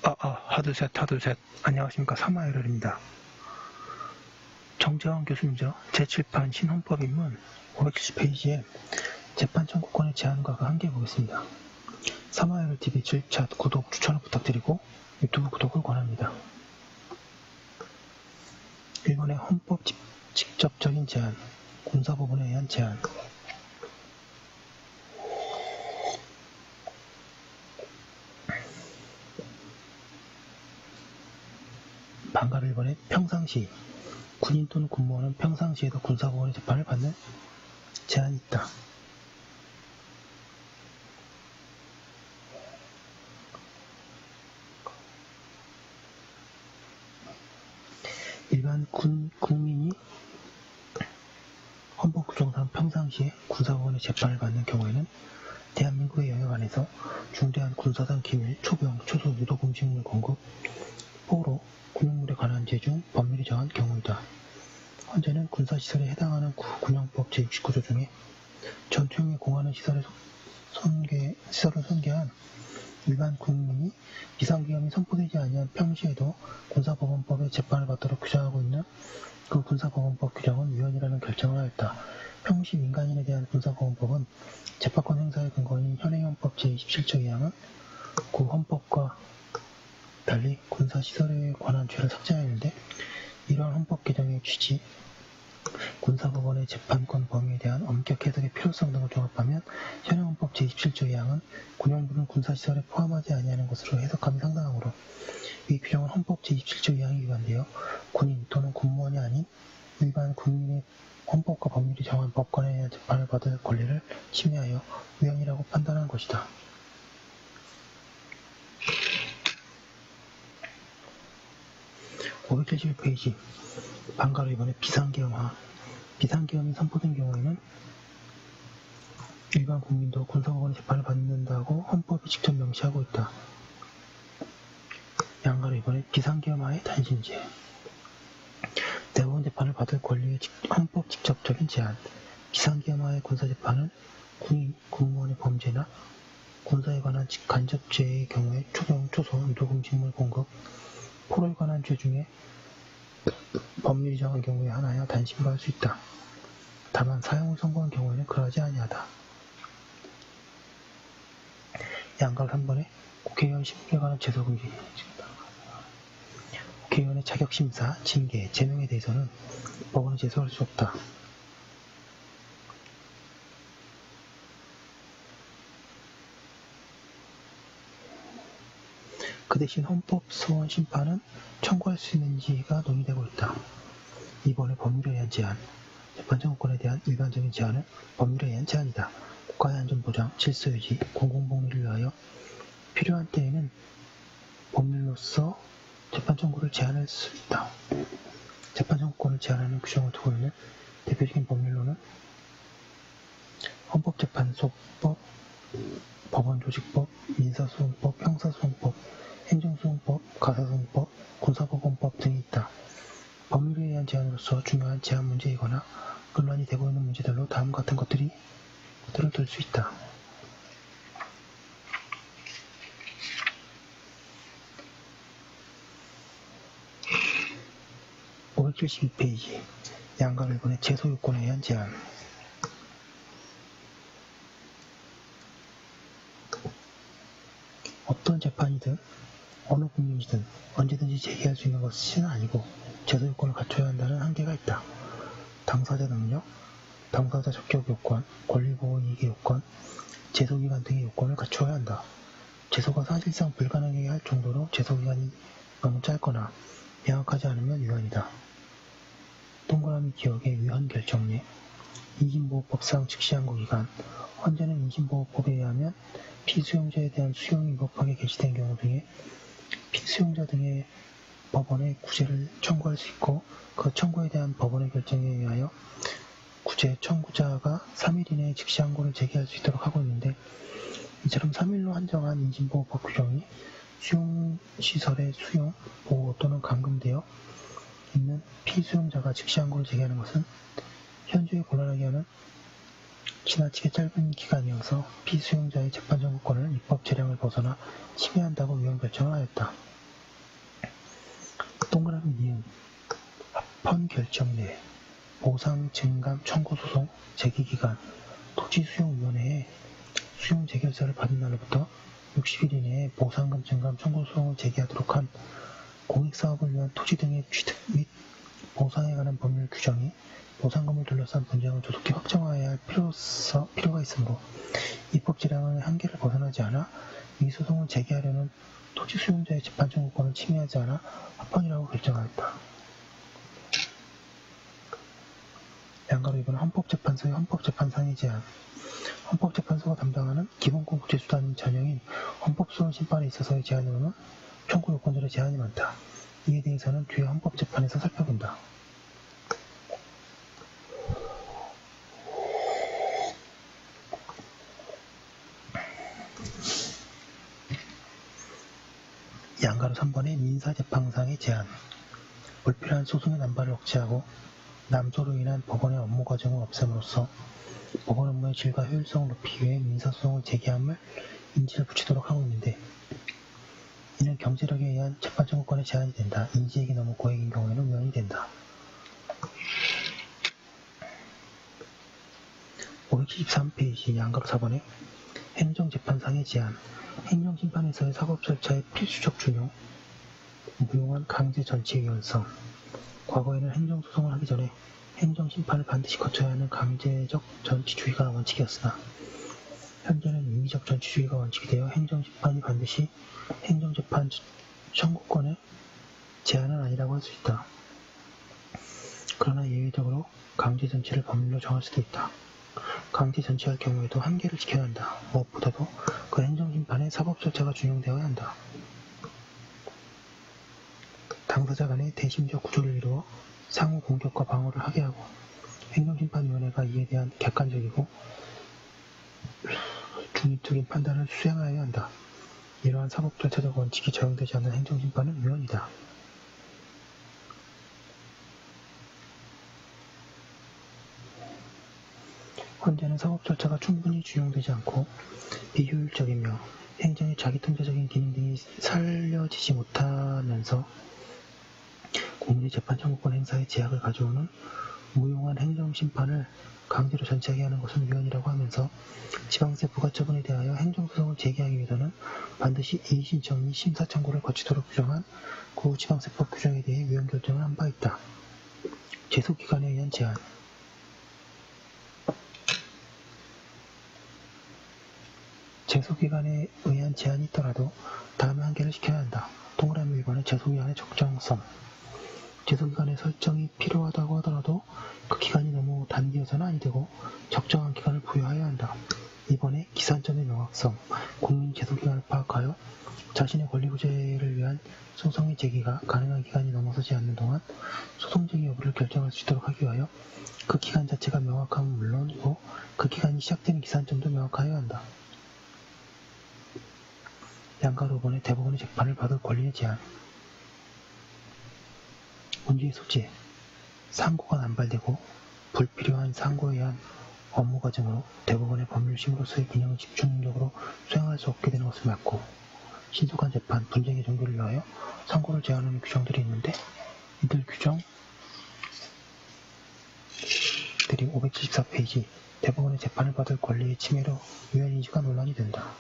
하드셋. 안녕하십니까. 사마이럴입니다. 정재원 교수님죠. 제7판 신헌법 입문 570페이지에 재판 청구권의 제한과가 함께 보겠습니다. 사마이럴 TV 질 구독, 추천을 부탁드리고 유튜브 구독을 권합니다. 1번의 헌법 직접적인 제한, 군사법원에 의한 제한. 반가로 1번에 평상시, 군인 또는 군무원은 평상시에도 군사법원의 재판을 받는 제한이 있다. 일반 국민이 헌법 규정상 평상시에 군사법원의 재판을 받는 경우에는 대한민국의 영역 안에서 중대한 군사상 기밀, 초병, 초소, 유도 음식물 공급, 포로, 군용물에 관한 죄 중 법률이 정한 경우이다. 현재는 군사시설에 해당하는 군용법 제69조 중에 전투용에 공하는 시설을 손괴한 일반 국민이 비상기업이 선포되지 아니한 평시에도 군사법원법의 재판을 받도록 규정하고 있는 그 군사법원법 규정은 위헌이라는 결정을 하였다. 평시 민간인에 대한 군사법원법은 재판권 행사의 근거인 현행헌법 제27조 2항은 그 헌법과 달리 군사시설에 관한 죄를 삭제하였는데, 이러한 헌법 개정의 취지, 군사법원의 재판권 범위에 대한 엄격 해석의 필요성 등을 종합하면 현행헌법 제27조 2항은 군용물은 군사시설에 포함하지 아니하는 것으로 해석함이 상당하므로 이 규정은 헌법 제27조 2항에 위반되어 군인 또는 군무원이 아닌 일반 국민의 헌법과 법률이 정한 법관에 의한 재판을 받을 권리를 침해하여 위헌이라고 판단한 것이다. (571페이지) 반가로 2번에 비상계엄화. 비상계엄이 선포된 경우에는 일반 국민도 군사법원의 재판을 받는다고 헌법이 직접 명시하고 있다. 양가로 2번에 비상계엄화의 단신제. 대법원 재판을 받을 권리의 헌법 직접적인 제한. 비상계엄화의 군사재판은 군인, 군무원의 범죄나 군사에 관한 간접죄의 경우에 초병, 초소, 유독음식물 공급, 포로에 관한 죄 중에 법률이 정한 경우에 하나여 단신받을 수 있다. 다만 사형을 선고한 경우에는 그러하지 아니하다. 양가로 3번에 국회의원 신분에 관한 제소금지. 국회의원의 자격심사, 징계, 제명에 대해서는 법원은 제소할 수 없다. 그 대신 헌법소원 심판은 청구할 수 있는지가 논의되고 있다. 2번의 법률에 의한 제한. 재판청구권에 대한 일반적인 제한은 법률에 의한 제한이다. 국가의 안전보장, 질서유지, 공공복리를 위하여 필요한 때에는 법률로서 재판청구를 제한할 수 있다. 재판청구권을 제한하는 규정을 두고 있는 대표적인 법률로는 헌법재판소법, 법원조직법, 민사소송법, 형사소송법, 행정소송법, 가사소송법, 군사법원법 등이 있다. 법률에 의한 제한으로서 중요한 제한 문제이거나 논란이 되고 있는 문제들로 다음 같은 것들을 들 수 있다. (572페이지) 양가로 1번의 제소요건에 의한 제한. 어떤 재판이든 어느 국민이든 언제든지 제기할 수 있는 것은 아니고 제소요건을 갖춰야 한다는 한계가 있다. 당사자 능력, 당사자 적격 요건, 권리보호 이익의 요건, 제소기간 등의 요건을 갖추어야 한다. 제소가 사실상 불가능하게 할 정도로 제소기간이 너무 짧거나 명확하지 않으면 위헌이다. 동그라미 기억의 위헌 결정례. 인신보호법상 즉시항고 기간. 현재는 인신보호법에 의하면 피수용자에 대한 수용이 위법하게 개시된 경우 등에 피수용자 등의 법원에 구제를 청구할 수 있고, 그 청구에 대한 법원의 결정에 의하여 구제 청구자가 3일 이내에 즉시항고를 제기할 수 있도록 하고 있는데, 이처럼 3일로 한정한 인신보호법 규정이 수용시설의 수용, 보호 또는 감금되어 있는 피수용자가 즉시항고를 제기하는 것은 현주에 곤란하게 하는 지나치게 짧은 기간이어서 피수용자의 재판청구권을 입법 재량을 벗어나 침해한다고 위헌 결정을 하였다. 동그라미 니은 합헌 결정 내 보상 증감 청구 소송 제기기간 토지수용위원회에 수용 재결사를 받은 날로부터 60일 이내에 보상금 증감 청구 소송을 제기하도록 한 공익사업을 위한 토지 등의 취득 및 보상에 관한 법률 규정이 보상금을 둘러싼 분쟁을 조속히 확정하여야 할 필요가 있으므로 입법 재량의 한계를 벗어나지 않아 이 소송을 제기하려는 토지 수용자의 재판 청구권을 침해하지 않아 합헌이라고 결정하였다. 양가로 이번은 헌법재판소의 헌법재판상의 제안 헌법재판소가 담당하는 기본권 구제수단 전형인 헌법소원 심판에 있어서의 제안으로는 청구 요건들의 제한이 많다. 이에 대해서는 뒤에 헌법재판에서 살펴본다. 양가로 3번의 민사재판상의 제안 불필요한 소송의 난발을 억제하고 남소로 인한 법원의 업무 과정을 없앰으로써 법원 업무의 질과 효율성을 높이기 위해 민사소송을 제기함을 인지를 붙이도록 하고 있는데 이는 경제력에 의한 재판 청구권의 제한이 된다. 인지액이 너무 고액인 경우에는 위헌이 된다. 573페이지 양가로 4번에 행정재판상의 제안 행정심판에서의 사법 절차의 필수적 준용 무용한 강제 전치 유연성 과거에는 행정소송을 하기 전에 행정심판을 반드시 거쳐야 하는 강제적 전치주의가 원칙이었으나 현재는 임의적 전치주의가 원칙이 되어 행정심판이 반드시 행정재판 청구권의 제한은 아니라고 할 수 있다. 그러나 예외적으로 강제 전치를 법률로 정할 수도 있다. 강제 전치할 경우에도 한계를 지켜야 한다. 무엇보다도 그 행정심판의 사법 절차가 준용되어야 한다. 당사자 간의 대심적 구조를 이루어 상호 공격과 방어를 하게 하고 행정심판위원회가 이에 대한 객관적이고 중립적인 판단을 수행하여야 한다. 이러한 사법 절차적 원칙이 적용되지 않는 행정심판은 위헌이다. 헌재는 사법 절차가 충분히 준용되지 않고 비효율적이며 행정의 자기통제적인 기능 등이 살려지지 못하면서 국민의 재판 청구권 행사에 제약을 가져오는 무용한 행정심판을 강제로 전치하게 하는 것은 위헌이라고 하면서 지방세 부과처분에 대하여 행정소송을 제기하기 위해서는 반드시 이의신청 및 심사청구를 거치도록 규정한 구지방세법 규정에 대해 위헌 결정을 한 바 있다. 제소기간에 의한 제한 제소기간에 의한 제한이 있더라도 다음의 한계를 지켜야 한다. 동그라미 1번의 제소기간의 적정성 제소기간의 설정이 필요하다고 하더라도 그 기간이 너무 단기여서는 아니 되고 적정한 기간을 부여해야 한다. 2번에 기산점의 명확성 국민 제소기간을 파악하여 자신의 권리구제를 위한 소송의 제기가 가능한 기간이 넘어서지 않는 동안 소송 제기 여부를 결정할 수 있도록 하기 위하여 그 기간 자체가 명확함은 물론이고 그 기간이 시작되는 기산점도 명확하여야 한다. 양가 5번의 대법원의 재판을 받을 권리의 제한 문제의 소재 상고가 남발되고 불필요한 상고에 의한 업무 과정으로 대법원의 법률심으로서의 기능을 집중적으로 수행할 수 없게 되는 것을 막고 신속한 재판, 분쟁의 종결을 위하여 상고를 제한하는 규정들이 있는데 이들 규정들이 574페이지 대법원의 재판을 받을 권리의 침해로 위헌인지가 논란이 된다.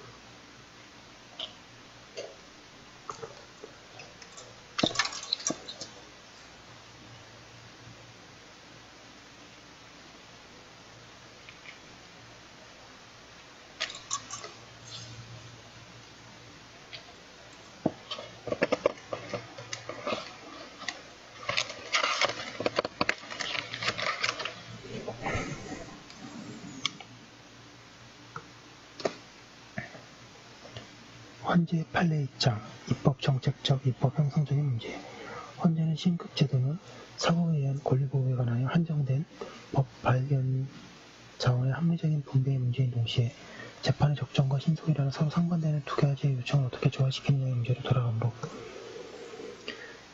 헌재의 판례 입장, 입법 정책적, 입법 형성적인 문제 헌재는 신급제도는 사고에 의한 권리보호에 관하여 한정된 법 발견 자원의 합리적인 분배의 문제인 동시에 재판의 적정과 신속이라는 서로 상반되는 두 가지의 요청을 어떻게 조화시키느냐의 문제로 돌아가므로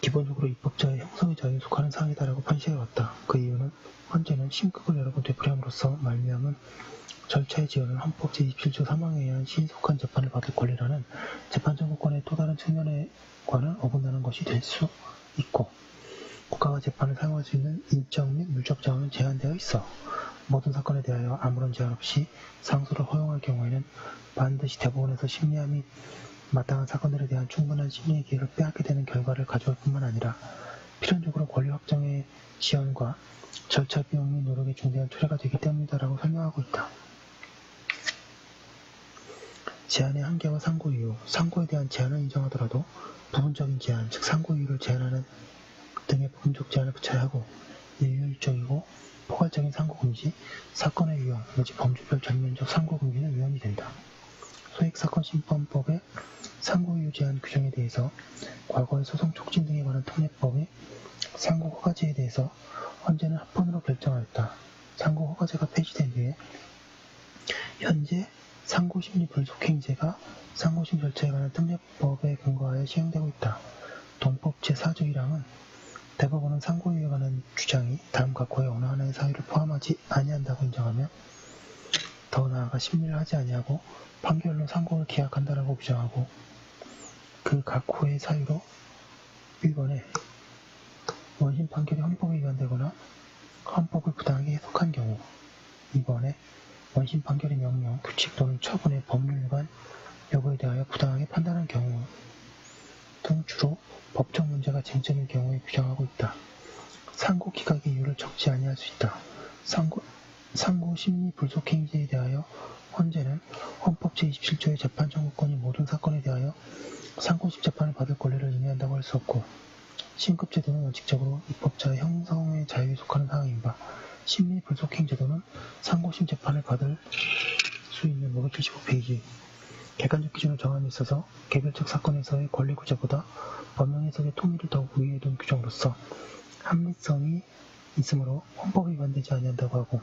기본적으로 입법자의 형성의 자유에 속하는 사항이다라고 판시해왔다. 그 이유는 헌재는 신급을 여러 번 되풀이함으로써 말미암은 절차의 지연은 헌법 제27조 3항에 의한 신속한 재판을 받을 권리라는 재판 청구권의 또 다른 측면에 관한 어긋나는 것이 될 수 있고 국가가 재판을 사용할 수 있는 인적 및 물적 자원은 제한되어 있어 모든 사건에 대하여 아무런 제한 없이 상소를 허용할 경우에는 반드시 대법원에서 심리한 및 마땅한 사건들에 대한 충분한 심리의 기회를 빼앗게 되는 결과를 가져올 뿐만 아니라 필연적으로 권리 확정의 지연과 절차 비용 및 노력의 중대한 초래가 되기 때문이다라고 설명하고 있다. 제한의 한계와 상고 이유, 상고에 대한 제한을 인정하더라도 부분적인 제한, 즉 상고 이유를 제한하는 등의 부분적 제한을 붙여야 하고 일률적이고 포괄적인 상고 금지, 사건의 유형, 내지 범주별 전면적 상고 금지는 위헌이 된다. 소액사건심판법의 상고이유 제한 규정에 대해서 과거의 소송 촉진 등에 관한 특례법의 상고 허가제에 대해서 헌재는 합헌으로 결정하였다. 상고 허가제가 폐지된 뒤에 현재 상고심리 불속행제가 상고심 절차에 관한 특례법에 근거하여 시행되고 있다. 동법 제4조 1항은 대법원은 상고이유에 관한 주장이 다음과 거의 어느 하나의 사유를 포함하지 아니한다고 인정하며 더 나아가 심리를 하지 아니하고 판결로 상고를 기각한다라고 규정하고 그 각 호의 사유로 1번에 원심 판결이 헌법에 위반되거나 헌법을 부당하게 해석한 경우 2번에 원심 판결의 명령, 규칙 또는 처분의 법률 위반 여부에 대하여 부당하게 판단한 경우 등 주로 법적 문제가 쟁점일 경우에 규정하고 있다. 상고 기각의 이유를 적지 아니할 수 있다. 상고 심리 불속행제에 대하여 헌재는 헌법 제27조의 재판 청구권이 모든 사건에 대하여 상고심 재판을 받을 권리를 의미한다고 할 수 없고 신급제도는 원칙적으로 입법자의 형성의 자유에 속하는 사항인 바 심리 불속행제도는 상고심 재판을 받을 수 있는 575페이지 객관적 기준을 정함에 있어서 개별적 사건에서의 권리 구제보다 법령 해석의 통일을 더욱 우위에 둔 규정으로서 합리성이 있으므로 헌법에 위반되지 아니한다고 하고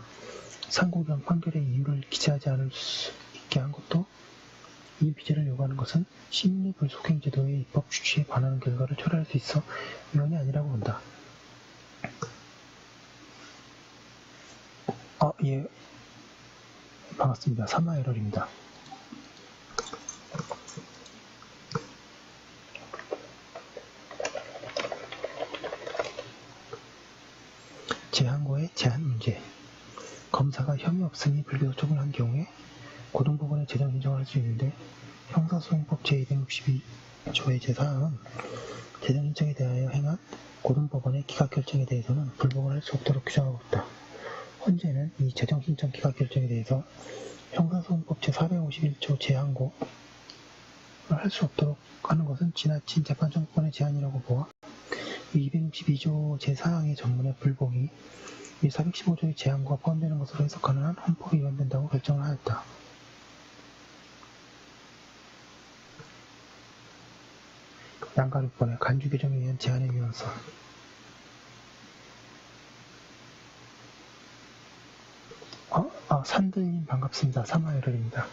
상고경 판결의 이유를 기재하지 않을 수 있게 한 것도 이 비제를 요구하는 것은 심리 불속행제도의 입법 취지에 반하는 결과를 초래할 수 있어 위헌이 아니라고 본다. 예, 반갑습니다. 사마에럴입니다. 재항고의 제한 문제. 검사가 혐의 없음이 불기소 처분한 경우에 고등법원에 재정 신청을 할 수 있는데 형사소송법 제262조의 제4항은 재정 신청에 대하여 행한 고등법원의 기각결정에 대해서는 불복을 할 수 없도록 규정하고 있다. 헌재는 이 재정 신청 기각결정에 대해서 형사소송법 제451조 재항고를 할 수 없도록 하는 것은 지나친 재판 청구권의 제한이라고 보아 이 262조 제4항의 전문의 불복이 이 415조의 제한과 포함되는 것으로 해석하는 한 헌법이 위반된다고 결정을 하였다. 양가 6번의 간주 규정에 의한 제한의 위헌성. 산들님 반갑습니다. 사마에럴입니다.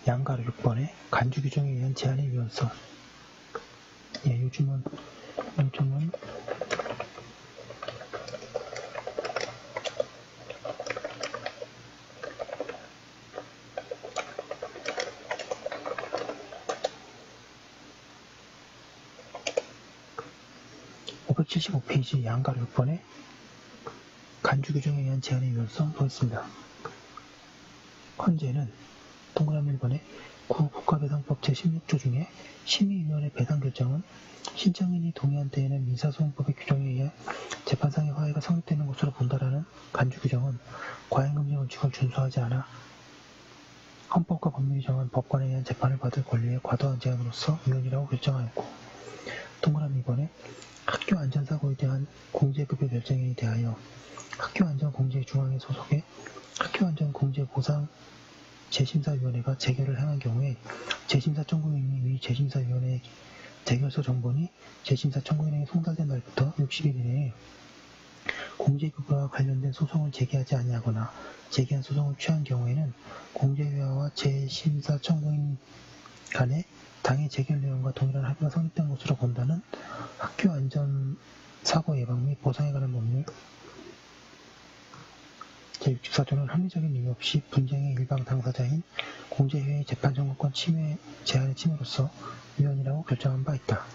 양가로 6번에 간주 규정에 의한 제한의 위헌성. 예, 요즘은 575페이지 양가로 6번에 간주 규정에 의한 제한의 위헌성 보였습니다. 헌재는 동그라미 1번에 국가배상법 제16조 중에 심의위원회 배상 결정은 신청인이 동의한 때에는 민사소송법의 규정에 의해 재판상의 화해가 성립되는 것으로 본다라는 간주 규정은 과잉금지 원칙을 준수하지 않아 헌법과 법률이 정한 법관에 의한 재판을 받을 권리의 과도한 제한으로서 위헌이라고 결정하였고 동그라미 2번에 학교 안전사고에 대한 공제급여 결정에 대하여 학교안전공제중앙회 소속의 학교안전공제보상 재심사위원회가 재결을 행한 경우에 재심사 청구인이 위 재심사위원회 재결서 정본이 재심사 청구인에게 송달된 날부터 60일 이내에 공제급여와 관련된 소송을 제기하지 아니하거나 제기한 소송을 취한 경우에는 공제회화와 재심사 청구인 간의 당의 재결 내용과 동일한 합의가 성립된 것으로 본다는 학교 안전 사고 예방 및 보상에 관한 법률. 제64조는 합리적인 이유 없이 분쟁의 일방 당사자인 공제회의 재판 청구권 침해 제한의 침해로서 위헌이라고 결정한 바 있다.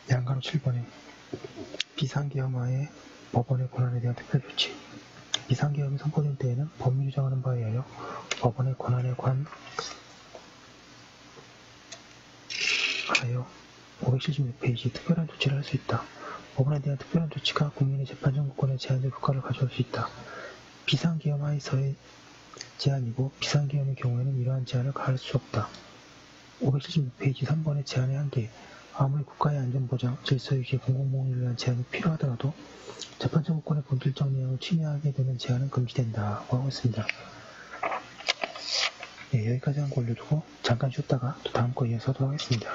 양가로 7번에 비상계엄하에 법원의 권한에 대한 특별조치. 비상계엄이 선포된 때에는 법률이 정하는 바에 의하여 법원의 권한에 관하여 576페이지 특별한 조치를 할 수 있다. 법원에 대한 특별한 조치가 국민의 재판 청구권에 제한적 효과를 가져올 수 있다. 비상계엄 하에서의 제한이고 비상계엄의 경우에는 이러한 제한을 가할 수 없다. 576페이지 3번의 제한의 한계. 아무리 국가의 안전보장, 질서유지, 공공복리를 위한 제한이 필요하더라도 재판 청구권의 본질적 내용을 침해하게 되는 제한은 금지된다고 하고 있습니다. 네, 여기까지 한 거 올려두고 잠깐 쉬었다가 또 다음 거 이어서 하도록 하겠습니다.